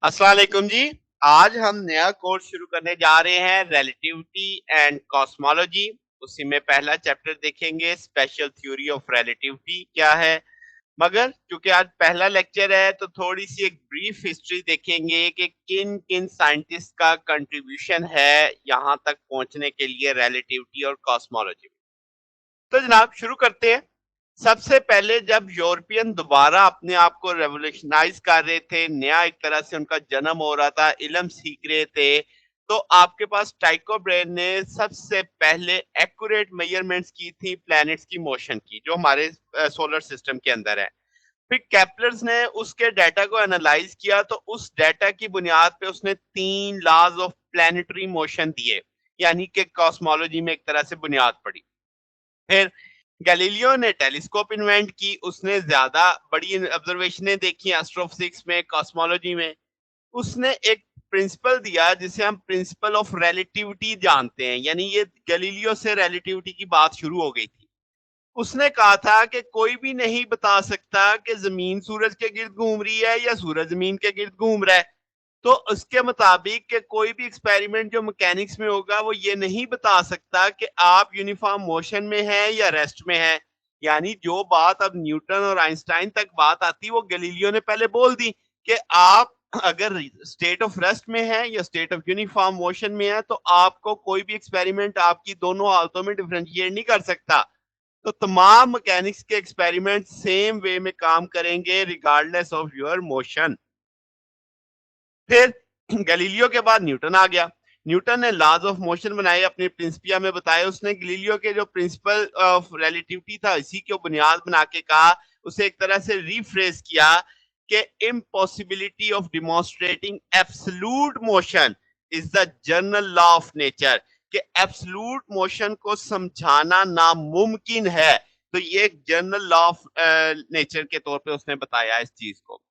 अस्सलाम वालेकुम जी। आज हम नया कोर्स शुरू करने जा रहे हैं रिलेटिविटी एंड कॉस्मोलॉजी। उसी में पहला चैप्टर देखेंगे स्पेशल थ्योरी ऑफ रिलेटिविटी क्या है। मगर क्योंकि आज पहला लेक्चर है तो थोड़ी सी एक ब्रीफ हिस्ट्री देखेंगे कि किन किन साइंटिस्ट का कंट्रीब्यूशन है यहाँ तक पहुंचने के लिए रिलेटिविटी और कॉस्मोलॉजी। तो जनाब शुरू करते हैं। सबसे पहले जब यूरोपियन दोबारा अपने आप को रेवोल्यूशनाइज कर रहे थे, नया एक तरह से उनका जन्म हो रहा था, इल्म सीख रहे थे, तो आपके पास टाइको ब्रेन ने सबसे पहले एक्यूरेट मेजरमेंट्स की थी प्लैनेट्स की मोशन की, जो हमारे सोलर सिस्टम के अंदर है। फिर केपलर्स ने उसके डाटा को एनालाइज किया, तो उस डाटा की बुनियाद पे उसने 3 लॉज ऑफ प्लैनेटरी मोशन दिए, यानी कि कॉस्मोलॉजी में एक तरह से बुनियाद पड़ी। फिर गैलीलियो ने टेलीस्कोप इन्वेंट की, उसने ज्यादा बड़ी ऑब्जर्वेशनें देखी एस्ट्रोफिजिक्स में, कॉस्मोलॉजी में। उसने एक प्रिंसिपल दिया जिसे हम प्रिंसिपल ऑफ रिलेटिविटी जानते हैं, यानी ये गैलीलियो से रिलेटिविटी की बात शुरू हो गई थी। उसने कहा था कि कोई भी नहीं बता सकता कि जमीन सूरज के गिर्द घूम रही है या सूरज जमीन के गिर्द घूम रहा है। तो उसके मुताबिक कि कोई भी एक्सपेरिमेंट जो मैकेनिक्स में होगा वो ये नहीं बता सकता कि आप यूनिफॉर्म मोशन में हैं या रेस्ट में हैं। यानी जो बात अब न्यूटन और आइंस्टाइन तक बात आती वो गैलीलियो ने पहले बोल दी कि आप अगर स्टेट ऑफ रेस्ट में है या स्टेट ऑफ यूनिफॉर्म मोशन में है तो आपको कोई भी एक्सपेरिमेंट आपकी दोनों हालतों में डिफरेंशिएट नहीं कर सकता। तो तमाम मैकेनिक्स के एक्सपेरिमेंट सेम वे में काम करेंगे रिगार्डलेस ऑफ योर मोशन। फिर गैलीलियो के बाद न्यूटन आ गया। न्यूटन ने लॉज ऑफ मोशन बनाए, अपने प्रिंसिपिया में बताए। उसने गैलीलियो के जो प्रिंसिपल ऑफ रिलेटिविटी था इसी को बुनियाद बना के कहा, उसे एक तरह से रीफ्रेज किया कि impossibility of demonstrating absolute motion is the general law of nature, कि एब्सोल्यूट मोशन को समझाना नामुमकिन है। तो ये एक जनरल लॉ ऑफ नेचर के तौर पे उसने बताया इस चीज को।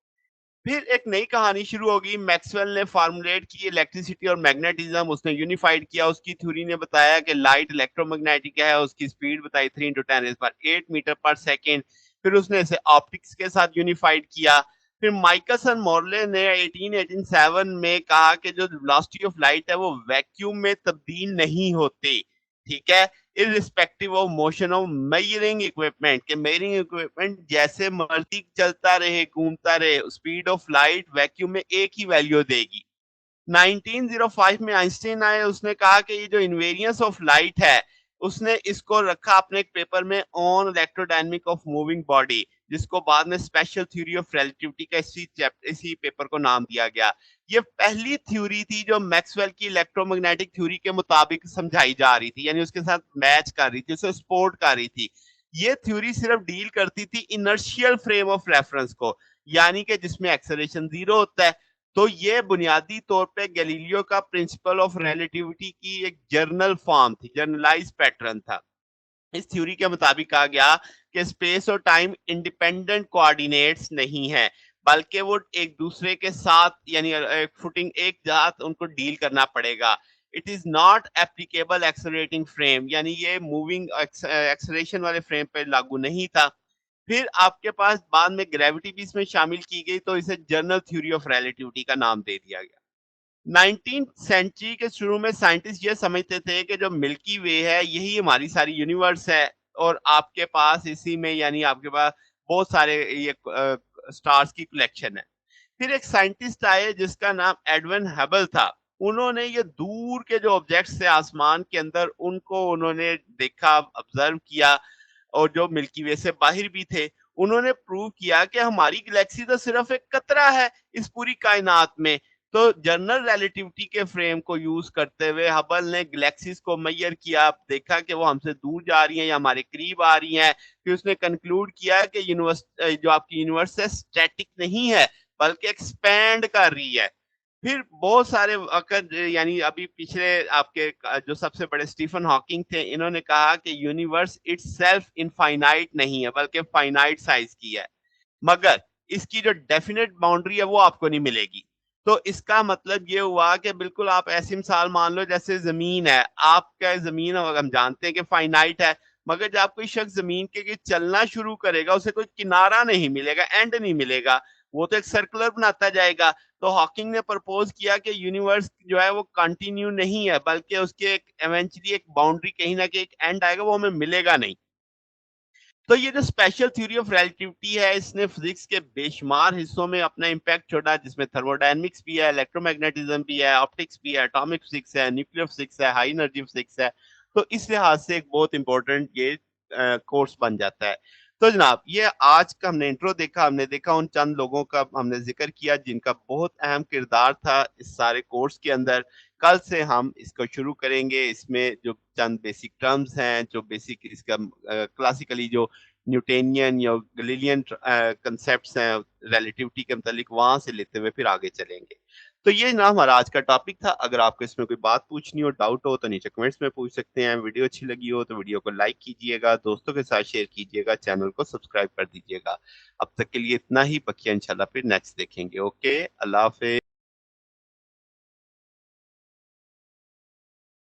फिर एक नई कहानी शुरू होगी। मैक्सवेल ने फार्मुलेट की इलेक्ट्रिसिटी और मैग्नेटिज्म, उसने यूनिफाइड किया। उसकी थ्योरी ने बताया कि लाइट इलेक्ट्रोमैग्नेटिक है, उसकी स्पीड बताई 3 × 10⁸ मीटर पर सेकेंड। फिर उसने इसे ऑप्टिक्स के साथ यूनिफाइड किया। फिर माइकलसन मॉर्ले ने 1887 में कहा कि जो वेलोसिटी ऑफ लाइट है वो वैक्यूम में तब्दील नहीं होती, ठीक है, irrespective of motion of measuring equipment, के मेजरिंग इक्विपमेंट जैसे मर्जी चलता रहे घूमता रहे, स्पीड ऑफ लाइट वैक्यूम में एक ही वैल्यू देगी। 1905 में आइंस्टीन आए, उसने कहा कि ये जो इन्वेरियंस ऑफ लाइट है, उसने इसको रखा अपने एक पेपर में on electrodynamic of moving body, जिसको बाद में स्पेशल थ्योरी ऑफ रिलेटिविटी का इसी पेपर को नाम दिया गया। ये पहली थ्योरी थी जो मैक्सवेल की इलेक्ट्रोमैग्नेटिक थ्योरी के मुताबिक समझाई जा रही थी, यानी उसके साथ मैच कर रही थी, उसे सपोर्ट कर रही थी। ये थ्योरी सिर्फ डील करती थी इनर्शियल फ्रेम ऑफ रेफरेंस को, यानी कि जिसमें एक्सेलरेशन जीरो होता है। तो ये बुनियादी तौर पे गैलीलियो का प्रिंसिपल ऑफ रिलेटिविटी की एक जर्नल फॉर्म थी, जर्नलाइज पैटर्न था। इस थ्योरी के मुताबिक कहा गया कि स्पेस और टाइम इंडिपेंडेंट कोऑर्डिनेट्स नहीं है, बल्कि वो एक दूसरे के साथ, यानी फुटिंग एक साथ उनको डील करना पड़ेगा। It is not applicable accelerating frame, यानी ये मूविंग एक्सेलरेशन वाले फ्रेम पे लागू नहीं था। फिर आपके पास बाद में ग्रेविटी भी इसमें शामिल की गई, तो इसे जनरल थ्योरी ऑफ रिलेटिविटी का नाम दे दिया गया। 19th सेंचुरी के शुरू में साइंटिस्ट ये समझते थे कि जो मिल्की वे है यही हमारी सारी यूनिवर्स है, और आपके पास इसी में, यानी आपके पास बहुत सारे ये स्टार्स की कलेक्शन है। फिर एक साइंटिस्ट आए जिसका नाम एडविन हबल था। उन्होंने ये दूर के जो ऑब्जेक्ट्स थे आसमान के अंदर, उनको उन्होंने देखा, ऑब्जर्व किया, और जो मिल्की वे से बाहर भी थे। उन्होंने प्रूव किया कि हमारी गैलेक्सी तो सिर्फ एक कतरा है इस पूरी कायनात में। तो जनरल रिलेटिविटी के फ्रेम को यूज करते हुए हबल ने गैलेक्सीज को मेजर किया, देखा कि वो हमसे दूर जा रही हैं या हमारे करीब आ रही हैं। फिर उसने कंक्लूड किया कि यूनिवर्स, जो आपकी यूनिवर्स है, स्टैटिक नहीं है बल्कि एक्सपैंड कर रही है। फिर बहुत सारे वक़्त, यानी अभी पिछले आपके जो सबसे बड़े स्टीफन हॉकिंग थे, इन्होंने कहा कि यूनिवर्स इटसेल्फ इनफाइनाइट नहीं है बल्कि फाइनाइट साइज की है, मगर इसकी जो डेफिनेट बाउंड्री है वो आपको नहीं मिलेगी। तो इसका मतलब ये हुआ कि बिल्कुल आप ऐसी मिसाल मान लो जैसे जमीन है, आपका जमीन हम जानते हैं कि फाइनाइट है, मगर जब कोई शख्स जमीन के चलना शुरू करेगा उसे कोई किनारा नहीं मिलेगा, एंड नहीं मिलेगा। وہ تو ایک सर्कुलर बनाता जाएगा। तो हॉकिंग ने प्रपोज किया कि यूनिवर्स जो है वो कंटिन्यू नहीं है, बल्कि उसके एक इवेंचुअली एक बाउंड्री कहीं ना कहीं एक एंड आएगा, वो हमें मिलेगा नहीं। तो ये जो स्पेशल थ्योरी ऑफ रिलेटिविटी है, इसने फिजिक्स के बेशुमार हिस्सों में अपना इम्पैक्ट छोड़ा, जिसमें थर्मोडायनेमिक्स भी है, इलेक्ट्रोमैग्नेटिज्म भी है, ऑप्टिक्स भी है, एटॉमिक फिजिक्स है, न्यूक्लियर फिजिक्स है, हाई एनर्जी फिजिक्स है। तो इस लिहाज से एक बहुत इंपॉर्टेंट ये कोर्स बन जाता है। तो जनाब, ये आज का हमने इंट्रो देखा, हमने देखा उन चंद लोगों का हमने जिक्र किया जिनका बहुत अहम किरदार था इस सारे कोर्स के अंदर। कल से हम इसको शुरू करेंगे, इसमें जो चंद बेसिक टर्म्स हैं, जो बेसिक इसका क्लासिकली जो न्यूटेनियन या गलीलियन कंसेप्ट्स हैं रिलेटिविटी के मतलब, वहां से लेते हुए फिर आगे चलेंगे। तो ये ना हमारा आज का टॉपिक था। अगर आपको इसमें कोई बात पूछनी हो, डाउट हो, तो नीचे कमेंट्स में पूछ सकते हैं। वीडियो अच्छी लगी हो तो वीडियो को लाइक कीजिएगा, दोस्तों के साथ शेयर कीजिएगा, चैनल को सब्सक्राइब कर दीजिएगा। अब तक के लिए इतना ही, बकिया इंशाल्लाह फिर नेक्स्ट देखेंगे। ओके, अल्लाह हाफिज।